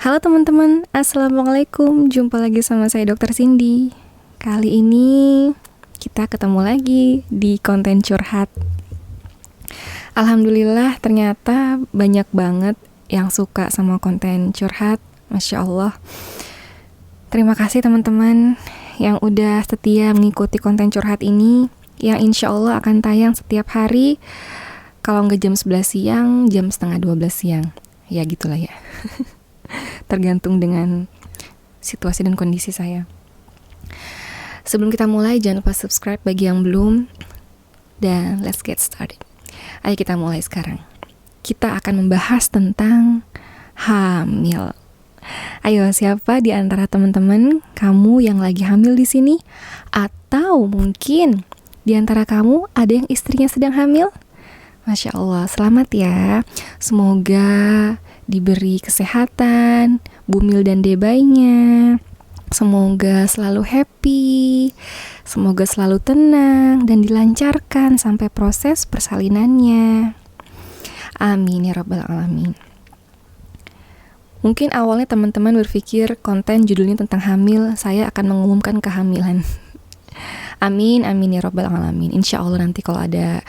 Halo teman-teman, Assalamualaikum. Jumpa lagi sama saya Dr. Cindy. Kali ini kita ketemu lagi di konten curhat. Alhamdulillah ternyata banyak banget yang suka sama konten curhat. Masya Allah. Terima kasih teman-teman yang udah setia mengikuti konten curhat ini, yang insya Allah akan tayang setiap hari. Kalau nggak jam 11 siang, jam setengah 12 siang. Ya gitulah ya. Tergantung dengan situasi dan kondisi saya. Sebelum kita mulai, jangan lupa subscribe bagi yang belum. Dan let's get started. Ayo kita mulai sekarang. Kita akan membahas tentang hamil. Ayo, siapa di antara teman-teman kamu yang lagi hamil di sini? Atau mungkin di antara kamu ada yang istrinya sedang hamil? Masya Allah, selamat ya. Semoga diberi kesehatan, bumil dan debaynya. Semoga selalu happy, semoga selalu tenang dan dilancarkan sampai proses persalinannya. Amin ya rabbal alamin. Mungkin awalnya teman-teman berpikir konten judulnya tentang hamil, saya akan mengumumkan kehamilan. Amin, amin ya rabbal alamin. Insya Allah nanti kalau ada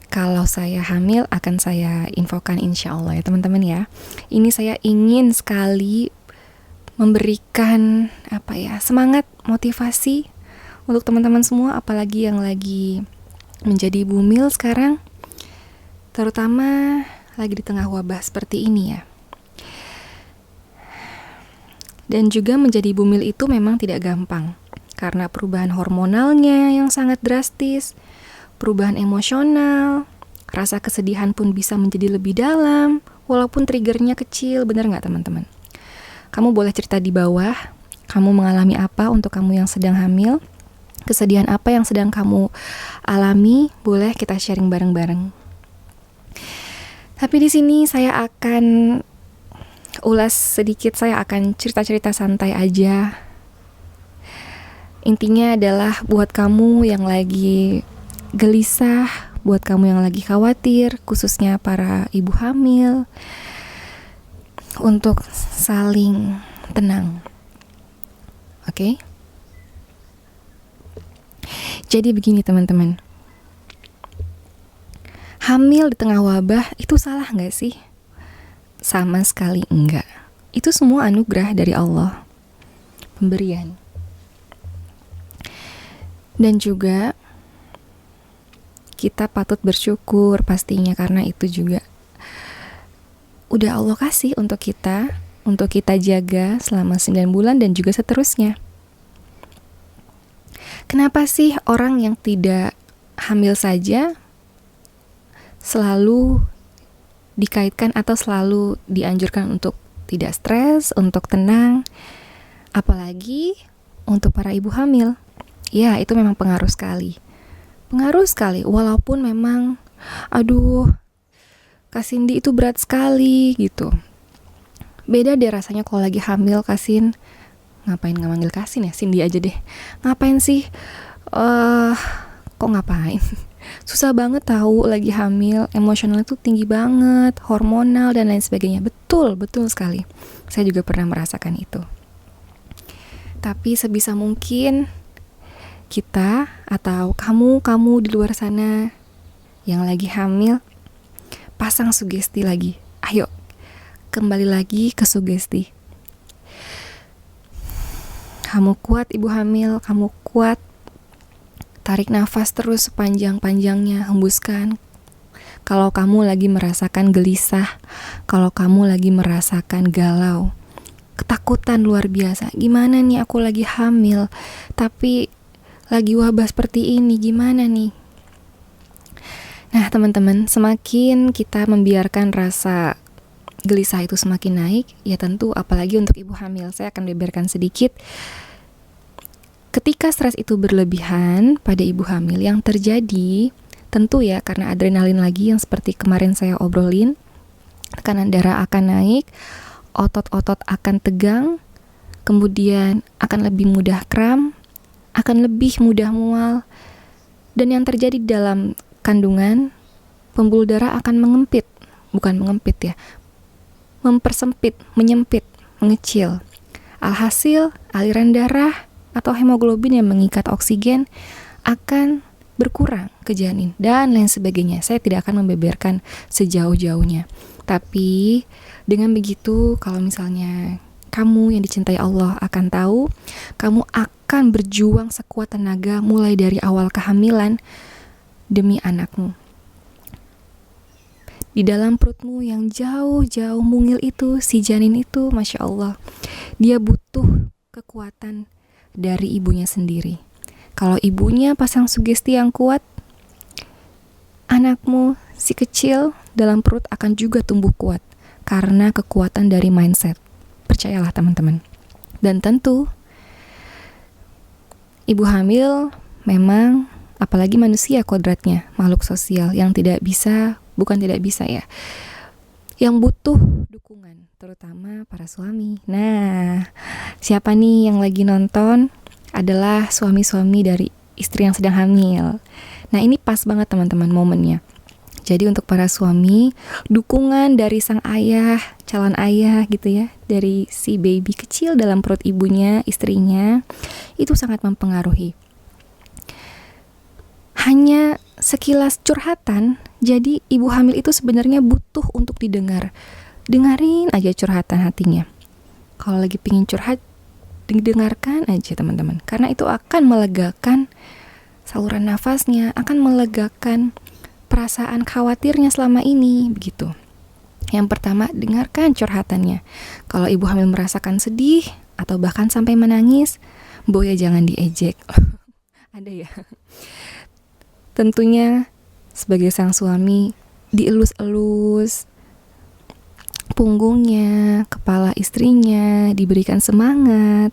kalau saya hamil akan saya infokan insya Allah ya teman-teman ya. Ini saya ingin sekali memberikan semangat, motivasi untuk teman-teman semua, apalagi yang lagi menjadi bumil sekarang, terutama lagi di tengah wabah seperti ini ya. Dan juga menjadi bumil itu memang tidak gampang, karena perubahan hormonalnya yang sangat drastis, perubahan emosional, rasa kesedihan pun bisa menjadi lebih dalam, walaupun triggernya kecil. Benar nggak teman-teman? Kamu boleh cerita di bawah, kamu mengalami apa untuk kamu yang sedang hamil, kesedihan apa yang sedang kamu alami, boleh kita sharing bareng-bareng. Tapi di sini saya akan ulas sedikit, saya akan cerita-cerita santai aja. Intinya adalah buat kamu yang lagi gelisah, buat kamu yang lagi khawatir, khususnya para ibu hamil, untuk saling tenang. Oke? Jadi begini teman-teman, hamil di tengah wabah itu salah gak sih? Sama sekali enggak. Itu semua anugerah dari Allah, pemberian. Dan juga kita patut bersyukur pastinya, karena itu juga udah Allah kasih untuk kita jaga selama 9 bulan dan juga seterusnya. Kenapa sih orang yang tidak hamil saja selalu dikaitkan atau selalu dianjurkan untuk tidak stres, untuk tenang, apalagi untuk para ibu hamil? Ya, itu memang pengaruh sekali, walaupun memang Kak Cindy itu berat sekali gitu. Beda deh rasanya kalau lagi hamil. Kasin, ngapain gak manggil Kasin ya, Cindy aja deh. Ngapain sih kok ngapain susah banget tahu lagi hamil, emosional itu tinggi banget, hormonal dan lain sebagainya. Betul sekali, saya juga pernah merasakan itu. Tapi sebisa mungkin kita atau kamu di luar sana yang lagi hamil, pasang sugesti lagi. Ayo, kembali lagi ke sugesti. Kamu kuat ibu hamil, kamu kuat. Tarik nafas terus sepanjang-panjangnya, hembuskan. Kalau kamu lagi merasakan gelisah, kalau kamu lagi merasakan galau, ketakutan luar biasa. Gimana nih aku lagi hamil, tapi lagi wabah seperti ini, gimana nih? Nah teman-teman, semakin kita membiarkan rasa gelisah itu semakin naik, ya tentu apalagi untuk ibu hamil. Saya akan beberkan sedikit. Ketika stres itu berlebihan pada ibu hamil, yang terjadi tentu ya karena adrenalin lagi yang seperti kemarin saya obrolin, tekanan darah akan naik, otot-otot akan tegang, kemudian akan lebih mudah kram, akan lebih mudah mual, dan yang terjadi dalam kandungan, pembuluh darah akan mengempit mempersempit, menyempit, mengecil. Alhasil, aliran darah atau hemoglobin yang mengikat oksigen akan berkurang ke janin dan lain sebagainya. Saya tidak akan membeberkan sejauh-jauhnya. Tapi dengan begitu, kalau misalnya kamu yang dicintai Allah akan tahu, kamu akan berjuang sekuat tenaga mulai dari awal kehamilan demi anakmu. Di dalam perutmu yang jauh-jauh mungil itu, si janin itu, Masya Allah, dia butuh kekuatan dari ibunya sendiri. Kalau ibunya pasang sugesti yang kuat, anakmu si kecil dalam perut akan juga tumbuh kuat karena kekuatan dari mindset. Percayalah teman-teman. Dan tentu ibu hamil memang, apalagi manusia kodratnya, makhluk sosial yang bukan tidak bisa ya, yang butuh dukungan, terutama para suami. Nah, siapa nih yang lagi nonton adalah suami-suami dari istri yang sedang hamil. Nah, ini pas banget teman-teman momennya. Jadi untuk para suami, dukungan dari sang ayah, calon ayah gitu ya, dari si baby kecil dalam perut ibunya, istrinya, itu sangat mempengaruhi. Hanya sekilas curhatan, jadi ibu hamil itu sebenarnya butuh untuk didengar. Dengarin aja curhatan hatinya. Kalau lagi pingin curhat, didengarkan aja teman-teman. Karena itu akan melegakan saluran nafasnya, akan melegakan perasaan khawatirnya selama ini, begitu. Yang pertama, dengarkan curhatannya. Kalau ibu hamil merasakan sedih atau bahkan sampai menangis, ya jangan diejek. Ada ya. Tentunya sebagai sang suami, dielus-elus punggungnya, kepala istrinya, diberikan semangat.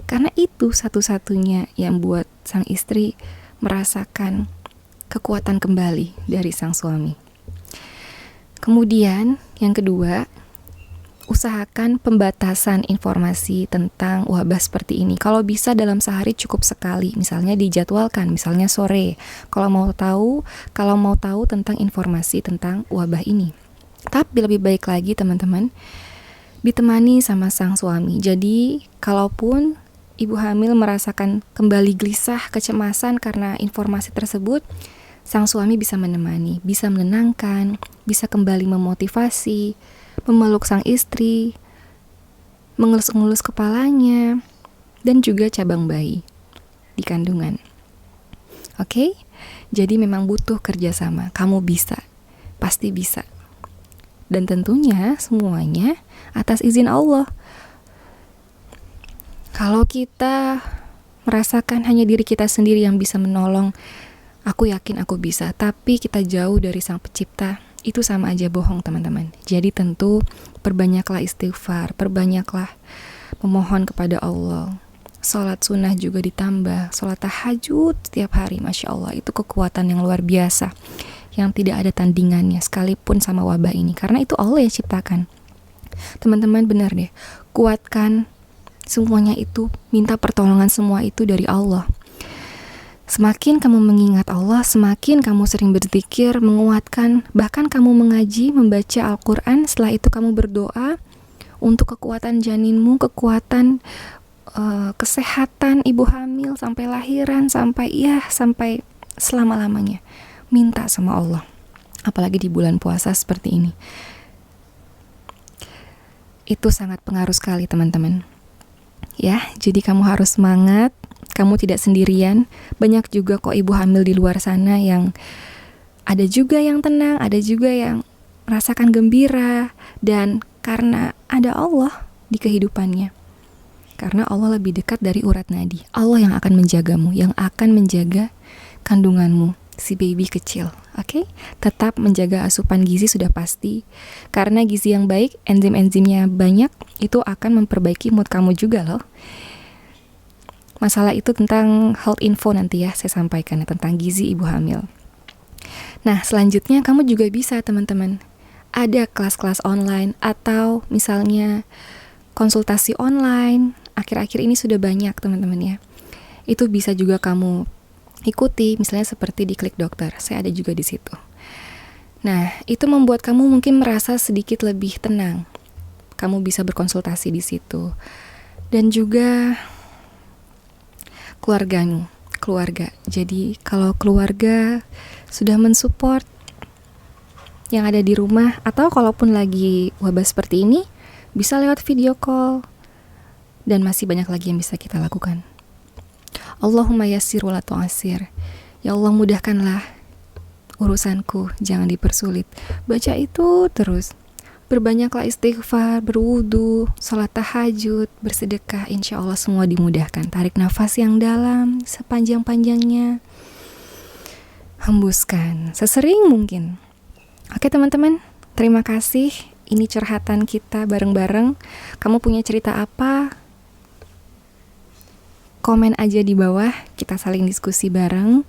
Karena itu satu-satunya yang buat sang istri merasakan kekuatan kembali dari sang suami. Kemudian yang kedua, usahakan pembatasan informasi tentang wabah seperti ini. Kalau bisa dalam sehari cukup sekali, misalnya dijadwalkan, misalnya sore. Kalau mau tahu tentang informasi tentang wabah ini. Tapi lebih baik lagi teman-teman, ditemani sama sang suami. Jadi kalaupun ibu hamil merasakan kembali gelisah, kecemasan karena informasi tersebut, sang suami bisa menemani, bisa menenangkan, bisa kembali memotivasi, memeluk sang istri, mengelus-ngelus kepalanya, dan juga cabang bayi di kandungan. Oke? Jadi memang butuh kerjasama. Kamu bisa, pasti bisa. Dan tentunya semuanya atas izin Allah. Kalau kita merasakan hanya diri kita sendiri yang bisa menolong, aku yakin aku bisa, tapi kita jauh dari sang pencipta, itu sama aja bohong teman-teman. Jadi tentu perbanyaklah istighfar, perbanyaklah memohon kepada Allah. Sholat sunnah juga ditambah, sholat tahajud setiap hari, Masya Allah, itu kekuatan yang luar biasa, yang tidak ada tandingannya sekalipun sama wabah ini, karena itu Allah yang ciptakan. Teman-teman benar deh, kuatkan semuanya itu, minta pertolongan semua itu dari Allah. Semakin kamu mengingat Allah, semakin kamu sering berzikir, menguatkan, bahkan kamu mengaji, membaca Al-Quran, setelah itu kamu berdoa untuk kekuatan janinmu, kekuatan kesehatan ibu hamil sampai lahiran, sampai selama-lamanya. Minta sama Allah, apalagi di bulan puasa seperti ini. Itu sangat pengaruh sekali teman-teman. Ya, jadi kamu harus semangat. Kamu tidak sendirian. Banyak juga kok ibu hamil di luar sana yang ada juga yang tenang, ada juga yang merasakan gembira. Dan karena ada Allah di kehidupannya, karena Allah lebih dekat dari urat nadi. Allah yang akan menjagamu, yang akan menjaga kandunganmu, si baby kecil. Oke? Tetap menjaga asupan gizi sudah pasti. Karena gizi yang baik, enzim-enzimnya banyak, itu akan memperbaiki mood kamu juga loh. Masalah itu tentang health info nanti ya saya sampaikan ya, tentang gizi ibu hamil. Nah, selanjutnya kamu juga bisa teman-teman, ada kelas-kelas online atau misalnya konsultasi online. Akhir-akhir ini sudah banyak teman-teman ya. Itu bisa juga kamu ikuti, misalnya seperti di Klik Dokter. Saya ada juga di situ. Nah, itu membuat kamu mungkin merasa sedikit lebih tenang. kamu bisa berkonsultasi di situ. Dan juga keluarga. Jadi kalau keluarga sudah mensupport yang ada di rumah, atau kalaupun lagi wabah seperti ini, bisa lewat video call. Dan masih banyak lagi yang bisa kita lakukan. Allahumma yassir wala tu'assir. Ya Allah, mudahkanlah urusanku, jangan dipersulit. Baca itu terus. Berbanyaklah istighfar, berwudu, sholat tahajud, bersedekah, insya Allah semua dimudahkan. Tarik nafas yang dalam, sepanjang-panjangnya. Hembuskan, sesering mungkin. Oke teman-teman, terima kasih. Ini curhatan kita bareng-bareng. Kamu punya cerita apa? Komen aja di bawah, kita saling diskusi bareng.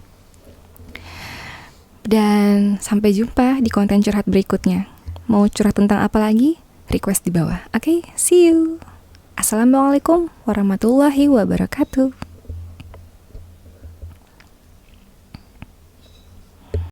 Dan sampai jumpa di konten curhat berikutnya. Mau curhat tentang apa lagi? Request di bawah. Oke, see you. Assalamualaikum warahmatullahi wabarakatuh.